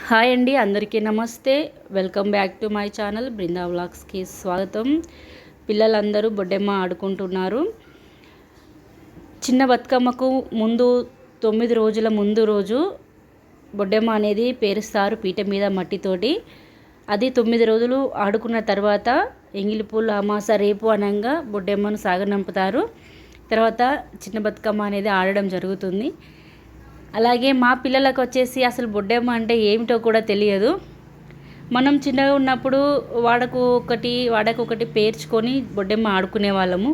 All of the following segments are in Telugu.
హాయ్ అండి, అందరికీ నమస్తే. Welcome back to my channel Brinda వ్లాగ్స్కి స్వాగతం. పిల్లలందరూ బొడ్డెమ్మ ఆడుకుంటున్నారు. చిన్న బతుకమ్మకు ముందు 9 రోజుల ముందు రోజు బొడ్డెమ్మ అనేది పేరుస్తారు పీట మీద మట్టితోటి. అది 9 రోజులు ఆడుకున్న తర్వాత ఎంగిలిపూల అమాస రేపు అనంగా బొడ్డెమ్మను సాగనంపుతారు. తర్వాత చిన్న బతుకమ్మ అనేది ఆడడం జరుగుతుంది. అలాగే మా పిల్లలకు వచ్చేసి అసలు బొడ్డెమ్మ అంటే ఏమిటో కూడా తెలియదు. మనం చిన్నగా ఉన్నప్పుడు వాడకొకటి పేర్చుకొని బొడ్డెమ్మ ఆడుకునే వాళ్ళము.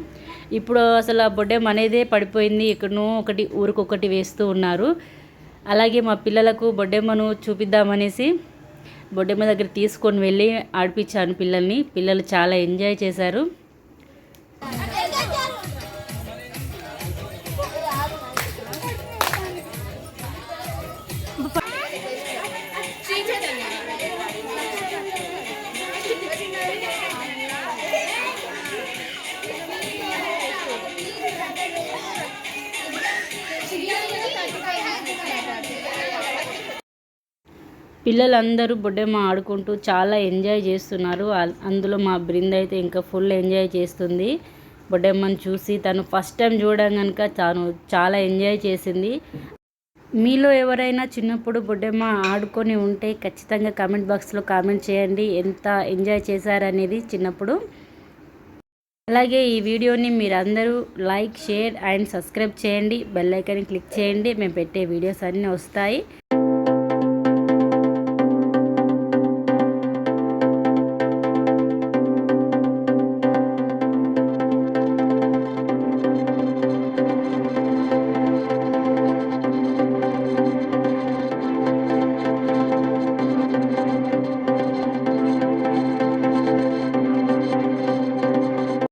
ఇప్పుడు అసలు ఆ బొడ్డెమ్మ అనేదే పడిపోయింది. ఎక్కడనో ఒకటి ఊరికొకటి వేస్తూ ఉన్నారు. అలాగే మా పిల్లలకు బొడ్డెమ్మను చూపిద్దామనేసి బొడ్డెమ్మ దగ్గర తీసుకొని వెళ్ళి ఆడిపించాను పిల్లల్ని. పిల్లలు చాలా ఎంజాయ్ చేశారు. పిల్లలందరూ బొడ్డెమ్మ ఆడుకుంటూ చాలా ఎంజాయ్ చేస్తున్నారు. అందులో మా బృంద అయితే ఇంకా ఫుల్ ఎంజాయ్ చేస్తుంది. బొడ్డెమ్మను చూసి తను ఫస్ట్ టైం చూడడం కనుక చాలా ఎంజాయ్ చేసింది. మీలో ఎవరైనా చిన్నప్పుడు బొడ్డెమ్మ ఆడుకొని ఉంటే ఖచ్చితంగా కామెంట్ బాక్స్లో కామెంట్ చేయండి ఎంత ఎంజాయ్ చేశారనేది చిన్నప్పుడు. అలాగే ఈ వీడియోని మీరందరూ లైక్, షేర్ అండ్ సబ్స్క్రైబ్ చేయండి. బెల్ ఐకాన్ని క్లిక్ చేయండి. మేము పెట్టే వీడియోస్ అన్నీ వస్తాయి.